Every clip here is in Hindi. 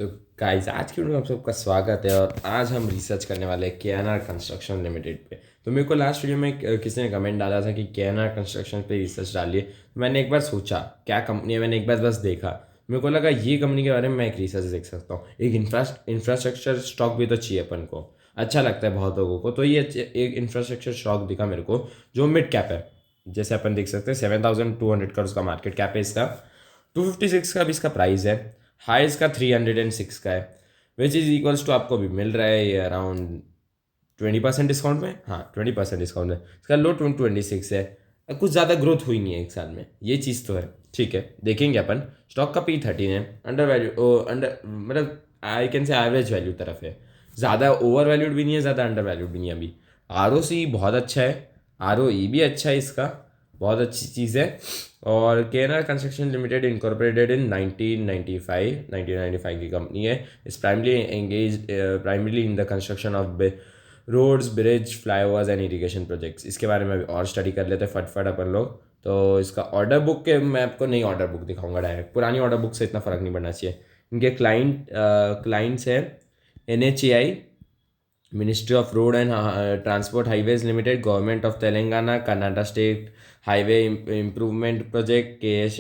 तो गाइस आज की वीडियो में आप सबका स्वागत है और आज हम रिसर्च करने वाले हैं केएनआर कंस्ट्रक्शन लिमिटेड पे। तो मेरे को लास्ट वीडियो में किसी ने कमेंट डाला था कि केएनआर कंस्ट्रक्शन पे रिसर्च डालिए। तो मैंने एक बार सोचा क्या कंपनी है, मैंने एक बार बस देखा, मेरे को लगा ये कंपनी के बारे में मैं एक रिसर्च देख सकता हूँ। एक इंफ्रास्ट्रक्चर स्टॉक भी तो चाहिए अपन को, अच्छा लगता है बहुत लोगों को। तो ये एक इंफ्रास्ट्रक्चर स्टॉक दिखा मेरे को जो मिड कैप है। जैसे अपन देख सकते हैं 7,200 करोड़ का मार्केट कैप है इसका, 256 का भी इसका प्राइस है, हाई इसका 306 का है, विच इज़ इक्वल्स टू आपको भी मिल रहा है ये अराउंड 20% डिस्काउंट में। हाँ 20% डिस्काउंट है। इसका लो 26 है। कुछ ज़्यादा ग्रोथ हुई नहीं है एक साल में, ये चीज़ तो है। ठीक है, देखेंगे अपन। स्टॉक का P13 है, अंडर वैल्यू, अंडर मतलब I can say average value तरफ है। ज़्यादा ओवर वैल्यूड भी नहीं है, ज़्यादा अंडर वैल्यूड भी नहीं है अभी। ROC बहुत अच्छा है, ROE भी अच्छा है इसका, बहुत अच्छी चीज़ है। और KNR construction limited incorporated in 1995 की कंपनी है। Is primarily in the construction of roads, bridge, flyovers and irrigation projects. इसके बारे में अभी और स्टडी कर लेते हैं फटफट अपन लोग। तो इसका ऑर्डर बुक के मैं आपको नई ऑर्डर बुक दिखाऊंगा डायरेक्ट, पुरानी ऑर्डर बुक से इतना फ़र्क नहीं पड़ना चाहिए। इनके क्लाइंट्स है NHAI, ministry of road and transport highways limited, government of Telangana, Karnataka state highway improvement project KS,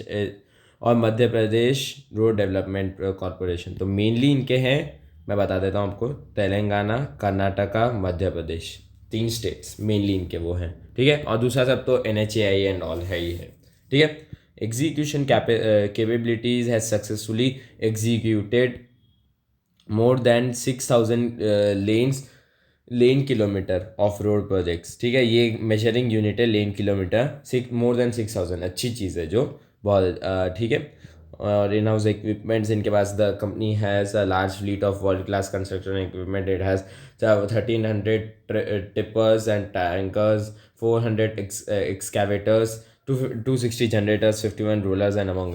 और Madhya Pradesh road development corporation. तो मेनली इनके हैं, मैं बता देता हूँ आपको, तेलंगाना, कर्नाटका, मध्य प्रदेश, 3 स्टेट्स मेनली इनके वो हैं। ठीक है, और दूसरा सब तो NHAI एंड ऑल है ही है। ठीक है, execution capabilities has successfully executed more than 6,000 lane kilometre of road projects. ठीक है, ये मेजरिंग यूनिट है लेन किलोमीटर, मोर देन 6,000, अच्छी चीज़ है जो बहुत ठीक है। और इन हाउस इक्विपमेंट्स इनके पास, the company has a large fleet of world class construction equipment. It has 1,300 tippers and tankers, 400 excavators, 260 generators, 51 rollers and among.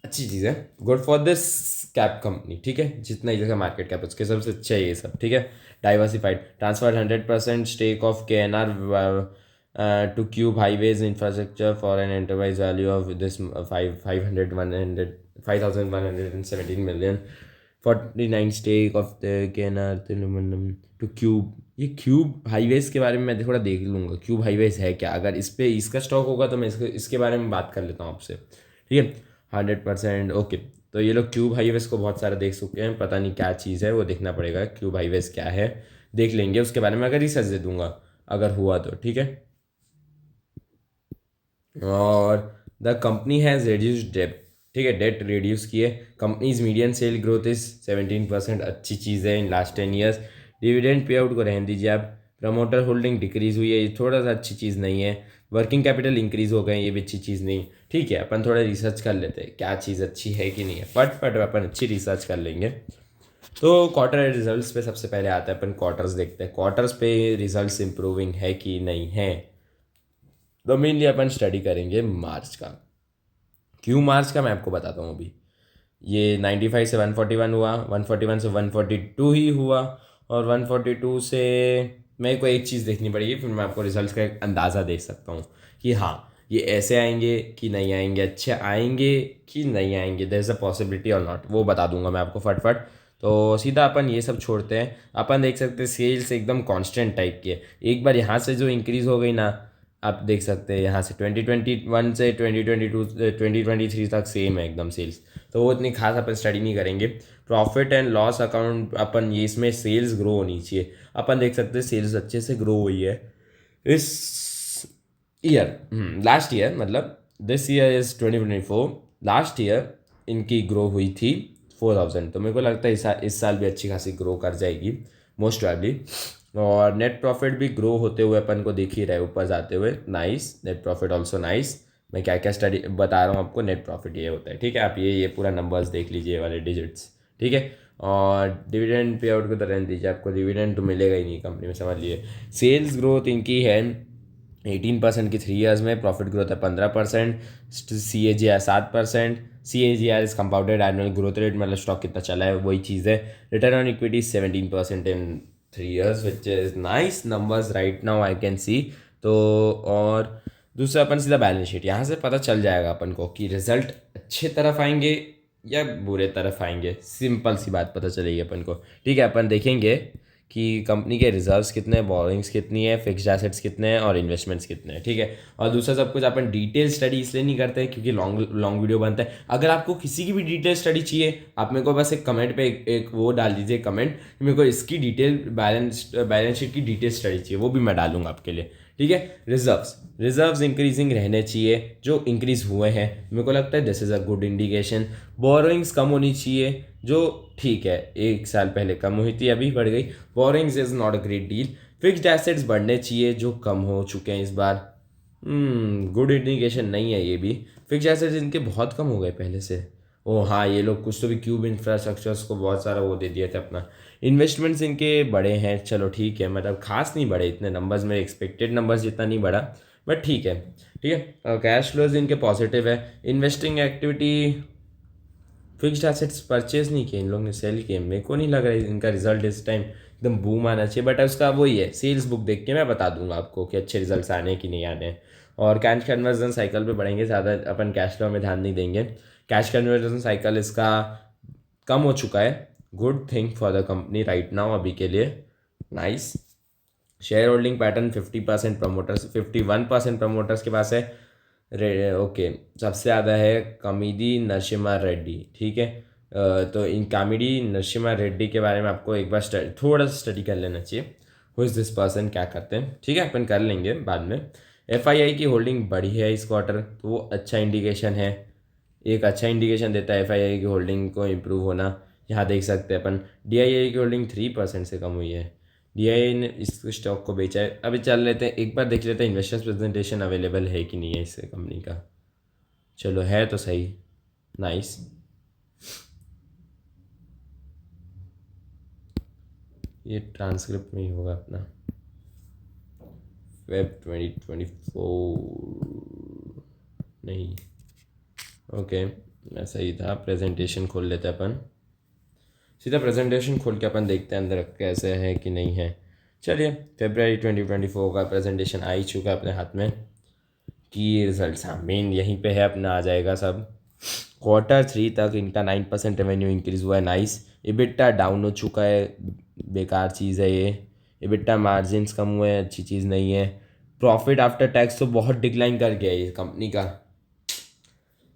अच्छी चीज़ है, good for this cap company. ठीक है, जितना इसका मार्केट कैप उसके सबसे अच्छा है ये सब। ठीक है, diversified, transfer 100% stake of KNR to Cube Highways infrastructure for an enterprise value of this 5,117 million, 49 stake of the KNR Thiruvananthapuram to Cube. ये क्यूब हाईवेज के बारे में मैं थोड़ा देख लूँगा, क्यूब हाईवेज है क्या, अगर इस पर इसका स्टॉक होगा तो मैं इसके बारे में बात कर लेता हूँ आपसे। ठीक है, 100% ओके। तो ये लोग क्यूब हाईवेज को बहुत सारा देख चुके हैं, पता नहीं क्या चीज़ है, वो देखना पड़ेगा क्यूब हाईवेज क्या है, देख लेंगे उसके बारे में, अगर रिसर्च दे दूंगा अगर हुआ तो। ठीक है, और the company has reduce debt. ठीक है, डेट रिड्यूस की है। Company's median sale growth is 17%, अच्छी चीज़ है in last 10 years. Dividend pay out को रहने दीजिए आप। प्रमोटर होल्डिंग डिक्रीज हुई है, ये थोड़ा सा अच्छी चीज़ नहीं है। वर्किंग कैपिटल इंक्रीज हो गए, ये भी अच्छी चीज़ नहीं। ठीक है, अपन थोड़ा रिसर्च कर लेते हैं क्या चीज़ अच्छी है कि नहीं है, फट अपन अच्छी रिसर्च कर लेंगे। तो क्वार्टर रिजल्ट्स पे सबसे पहले आता है, अपन क्वार्टर्स देखते हैं, क्वार्टर्स पे रिजल्ट्स इंप्रूविंग है कि नहीं है। तो मेनली अपन स्टडी करेंगे मार्च का। क्यों मार्च का मैं आपको बताता हूँ अभी। ये 95 से 141 हुआ, 141 से 142 ही हुआ, और 142 से मेरे को एक चीज़ देखनी पड़ेगी, फिर मैं आपको रिजल्ट्स का एक अंदाज़ा दे सकता हूँ कि हाँ ये ऐसे आएंगे कि नहीं आएंगे, अच्छे आएंगे कि नहीं आएंगे, देयर इज़ अ पॉसिबिलिटी और नॉट, वो बता दूंगा मैं आपको फटफट। तो सीधा अपन ये सब छोड़ते हैं। अपन देख सकते हैं सेल्स एकदम कांस्टेंट टाइप की है। एक बार यहाँ से जो इंक्रीज़ हो गई ना, आप देख सकते हैं यहाँ से 2021 से 2022 2023 तक सेम है एकदम सेल्स। तो वो इतनी खास अपन स्टडी नहीं करेंगे। प्रॉफिट एंड लॉस अकाउंट अपन ये, इसमें सेल्स ग्रो होनी चाहिए। अपन देख सकते हैं सेल्स अच्छे से ग्रो हुई है इस ईयर, लास्ट ईयर मतलब this year is 2024, last year इनकी ग्रो हुई थी 4,000। तो मेरे को लगता है इस साल भी अच्छी खासी ग्रो कर जाएगी मोस्ट प्रॉबली। और नेट प्रॉफिट भी ग्रो होते हुए अपन को दिख ही रहा है, ऊपर जाते हुए, nice. Net profit also nice. मैं क्या क्या स्टडी बता रहा हूँ आपको, नेट प्रॉफिट ये होता है। ठीक है, आप ये पूरा नंबर्स देख लीजिए, ये वाले डिजिट्स। ठीक है, और डिविडेंड पे आउट को तो रहने दीजिए, आपको डिविडेंड तो मिलेगा ही नहीं कंपनी में, समझ लीजिए। सेल्स ग्रोथ इनकी है 18% की 3 ईयर्स में, प्रॉफिट ग्रोथ है 15%, CAGR 7%। CAGR is compounded annual growth rate, मतलब स्टॉक कितना चला है वही चीज़ है। Return on equity 17% in 3 years, which is nice numbers right now I can see. तो और दूसरा अपन सीधा बैलेंस शीट, यहाँ से पता चल जाएगा अपन को कि रिजल्ट अच्छे तरफ आएंगे या बुरे तरफ आएंगे, सिंपल सी बात पता चलेगी अपन को। ठीक है, अपन देखेंगे कि कंपनी के रिजर्व्स कितने हैं, बोरिंग्स कितनी है, फिक्स्ड एसेट्स कितने हैं और इन्वेस्टमेंट्स कितने हैं। ठीक है, और दूसरा सब कुछ अपन डिटेल स्टडी इसलिए नहीं करते हैं क्योंकि लॉन्ग लॉन्ग वीडियो बनता है। अगर आपको किसी की भी डिटेल स्टडी चाहिए, आप मेरे को बस एक कमेंट पे एक वो डाल दीजिए कमेंट, मेरे को इसकी डिटेल बैलेंस शीट की डिटेल स्टडी चाहिए, वो भी मैं डालूंगा आपके लिए। ठीक है, रिजर्व्स इंक्रीजिंग रहने चाहिए, जो इंक्रीज हुए हैं, मेरे को लगता है this is a good indication. Borrowings कम होनी चाहिए, जो ठीक है, एक साल पहले कम हुई थी अभी बढ़ गई, borrowings is not a great deal. Fixed assets बढ़ने चाहिए, जो कम हो चुके हैं इस बार, गुड इंडिकेशन नहीं है ये भी। फिक्स्ड एसेट्स इनके बहुत कम हो गए पहले से। ओ हाँ, ये लोग कुछ तो भी क्यूब इंफ्रास्ट्रक्चर्स को बहुत सारा वो दे दिए थे अपना। इन्वेस्टमेंट्स इनके बड़े हैं, चलो ठीक है, मतलब खास नहीं बढ़े इतने नंबर्स, मेरे एक्सपेक्टेड नंबर्स जितना नहीं बढ़ा, बट ठीक है। ठीक है, कैश फ्लोज इनके पॉजिटिव है। Investing activity, fixed assets purchase नहीं किए इन लोगों ने, सेल किए। मेरे को नहीं लग रहा है इनका रिजल्ट इस टाइम एकदम बूम आना चाहिए, बट उसका वही है, सेल्स बुक देख के मैं बता दूंगा आपको कि अच्छे रिजल्ट्स आने हैं कि नहीं आने हैं। और कैश कन्वर्जन साइकिल पे बढ़ेंगे, ज़्यादा अपन कैश फ्लो में ध्यान नहीं देंगे। कैश कन्वर्जन साइकिल इसका कम हो चुका है, good thing for the company right now, अभी के लिए, nice. Share holding pattern 50% promoters, 51% promoters के पास है। ओके, सबसे ज़्यादा है कामिडी नरसिम्हा रेड्डी। ठीक है, तो इन कामिडी नरसिम्हा रेड्डी के बारे में आपको एक बार थोड़ा सा स्टडी कर लेना चाहिए, हु इज़ दिस पर्सन, क्या करते हैं। ठीक है, अपन कर लेंगे बाद में। FII की होल्डिंग बढ़ी है इस क्वार्टर, तो वो अच्छा इंडिकेशन है, एक अच्छा इंडिकेशन देता है FII की होल्डिंग को इम्प्रूव होना। यहाँ देख सकते हैं अपन, DII की होल्डिंग 3% से कम हुई है। DII ने इस स्टॉक को बेचा है। अभी चल लेते हैं, एक बार देख लेते हैं इन्वेस्टर्स प्रेजेंटेशन अवेलेबल है कि नहीं है इस कंपनी का। चलो है तो सही, नाइस। ये ट्रांसक्रिप्ट में ही होगा अपना, Feb 2024 नहीं, ओके ऐसा ही था। प्रेजेंटेशन खोल लेते हैं अपन, सीधा प्रेजेंटेशन खोल के अपन देखते हैं अंदर कैसे है कि नहीं है। चलिए, February 2024 का प्रेजेंटेशन आ ही चुका है अपने हाथ में। की रिजल्ट, हाँ मेन यहीं पे है अपना, आ जाएगा सब। Q3 तक इनका 9% रेवेन्यू इंक्रीज़ हुआ है, नाइस। EBITDA डाउन हो चुका है, बेकार चीज़ है ये। EBITDA मार्जिन्स कम हुए हैं, अच्छी चीज़ नहीं है। प्रॉफिट आफ्टर टैक्स तो बहुत डिक्लाइन कर गया है ये कंपनी का।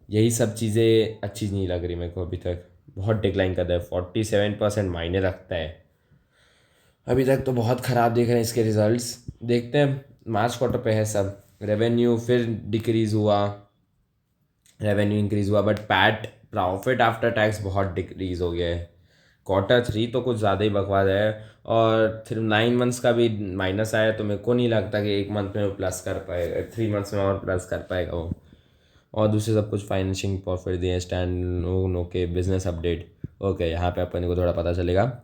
यही सब चीज़ें अच्छी नहीं लग रही मेरे को अभी तक, बहुत डिक्लाइन कर रहा है। 47% मायने रखता है अभी तक, तो बहुत ख़राब दिख रहे हैं इसके रिजल्ट्स। देखते हैं, मार्च क्वार्टर पे है सब। रेवेन्यू फिर डिक्रीज़ हुआ, रेवेन्यू इंक्रीज़ हुआ, but PAT profit after tax बहुत डिक्रीज़ हो गया है। Q3 तो कुछ ज़्यादा ही बकवास है, और फिर 9 मंथ्स का भी माइनस आया, तो मेरे को नहीं लगता कि 1 मंथ में वो प्लस कर पाएगा, 3 मंथ्स में और प्लस कर पाएगा वो। और दूसरे सब कुछ फाइनेंशिंग प्रॉफिट दिए, stand okay, business update, okay यहाँ पे अपन को थोड़ा पता चलेगा।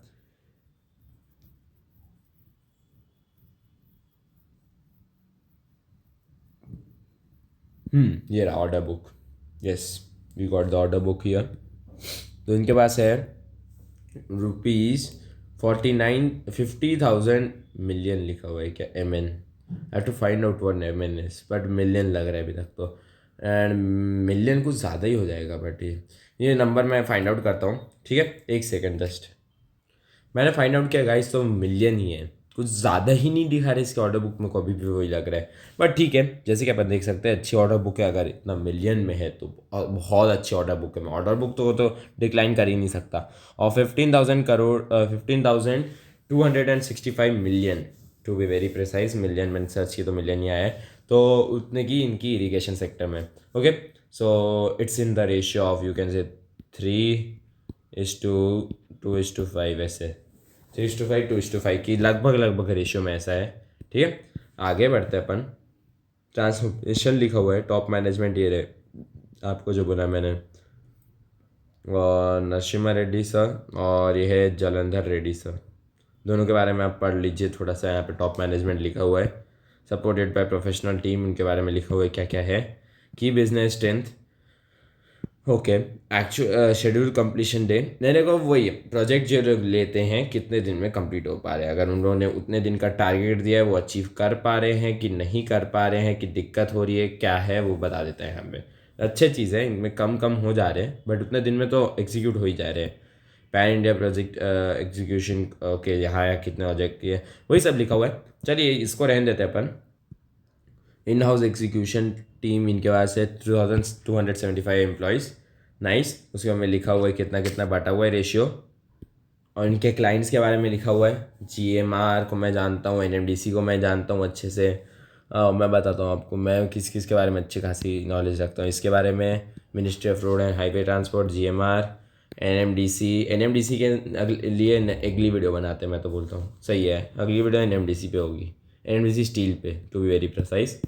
ये रहा order book, yes we got the order book here. तो इनके पास है ₹50,000 मिलियन लिखा हुआ है क्या, MN, I to find out what MN is, but million लग रहा है अभी तक तो, एंड मिलियन कुछ ज़्यादा ही हो जाएगा, बट ये नंबर मैं फाइंड आउट करता हूँ। ठीक है, एक सेकेंड जस्ट, मैंने फाइंड आउट किया गाइस, तो मिलियन ही है, कुछ ज़्यादा ही नहीं दिखा रहा है इसके ऑर्डर बुक में को, अभी भी वही लग रहा है। बट ठीक है, जैसे कि अपन देख सकते हैं अच्छी ऑर्डर बुक है, अगर इतना मिलियन में है तो बहुत अच्छी ऑर्डर बुक है। ऑर्डर बुक तो वो तो डिक्लाइन कर ही नहीं सकता। और 15,000 crore, 15,265 million to be very precise, million मैंने सर्च की तो मिलियन ही आया है, तो उतने की इनकी इरीगेशन सेक्टर में। Okay, so it's in the ratio of, you can say 3:2:5, ऐसे 3:5 2:5 की लगभग रेशियो में ऐसा है। ठीक है, आगे बढ़ते हैं अपन। ट्रांसफॉर्मेशन लिखा हुआ है, टॉप मैनेजमेंट ये रहे, आपको जो बोला मैंने, और नरसिम्हा रेड्डी सर, और ये है जलंधर रेड्डी सर, दोनों के बारे में आप पढ़ लीजिए थोड़ा सा। यहाँ पे टॉप मैनेजमेंट लिखा हुआ है, सपोर्टेड बाय प्रोफेशनल टीम, उनके बारे में लिखा हुआ है क्या क्या है। की business strength, okay, actual schedule completion day, मेरे को वही प्रोजेक्ट जो लोग लेते हैं कितने दिन में कंप्लीट हो पा रहे हैं, अगर उन्होंने उतने दिन का टारगेट दिया है वो अचीव कर पा रहे हैं कि नहीं कर पा रहे हैं, कि दिक्कत हो रही है क्या है, वो बता देता है यहाँ पे। अच्छे चीज़ है, इनमें कम कम हो जा रहे हैं बट उतने दिन में तो एग्जीक्यूट हो ही जा रहे हैं। पैन इंडिया प्रोजेक्ट एग्जीक्यूशन के यहाँ या कितने प्रोजेक्ट किए, वही सब लिखा हुआ है। चलिए इसको रहने देते हैं अपन। इन हाउस एग्जीक्यूशन टीम इनके पास है 2275 एम्प्लॉयज़, नाइस। उसके बाद में लिखा हुआ है कितना कितना बांटा हुआ है रेशियो, और इनके क्लाइंट्स के बारे में लिखा हुआ है। जीएमआर को मैं जानता हूँ, एनएमडीसी को मैं जानता हूँ अच्छे से। मैं बताता हूँ आपको मैं किस किस के बारे में अच्छी खासी नॉलेज रखता हूँ इसके बारे में। Ministry of road and highway transport, GMR, NMDC के लिए अगली वीडियो बनाते हैं, मैं तो बोलता हूँ सही है, अगली वीडियो एनएमडीसी पे होगी, एनएमडीसी स्टील पे टू बी वेरी प्रिसाइज।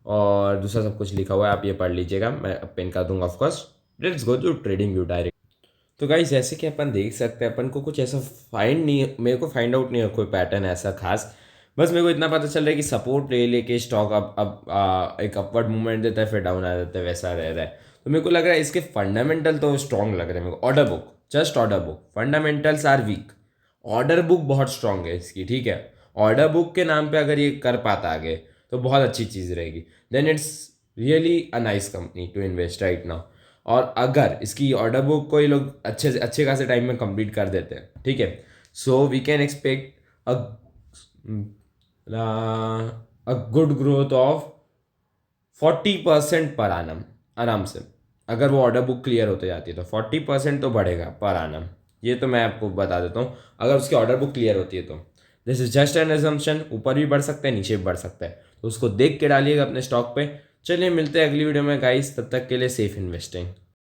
और दूसरा सब कुछ लिखा हुआ है, आप ये पढ़ लीजिएगा, मैं पेन कर दूंगा of course. Let's go to TradingView direct. तो गाइस जैसे कि अपन देख सकते हैं, अपन को कुछ ऐसा मेरे को फाइंड आउट नहीं है कोई पैटर्न ऐसा खास। बस मेरे को इतना पता चल रहा है कि सपोर्ट ले लेके स्टॉक अब एक अपवर्ड मूवमेंट देता है, फिर डाउन आ जाता है, वैसा रह रहा है। तो मेरे को लग रहा है इसके फंडामेंटल तो स्ट्रॉन्ग लग रहे हैं मेरे को। Order book, just order book, fundamentals are weak. Order book बहुत स्ट्रांग है इसकी, ठीक है। ऑर्डर बुक के नाम पे अगर ये कर पाता आगे तो बहुत अच्छी चीज़ रहेगी। Then it's really a nice company to invest right now. और अगर इसकी ऑर्डर बुक को ये लोग अच्छे से अच्छे खासे टाइम में कंप्लीट कर देते हैं, ठीक है, so we can expect a good growth of 40% per आनम आराम से। अगर वो ऑर्डर बुक क्लियर होते जाती है तो 40% तो बढ़ेगा पर आनम, ये तो मैं आपको बता देता हूँ, अगर उसकी ऑर्डर बुक क्लियर होती है तो। This is just an assumption, ऊपर भी बढ़ सकता है नीचे भी बढ़ सकता है, तो उसको देख के डालिएगा अपने स्टॉक पे। चलिए मिलते हैं अगली वीडियो में गाइस, तब तक के लिए सेफ इन्वेस्टिंग।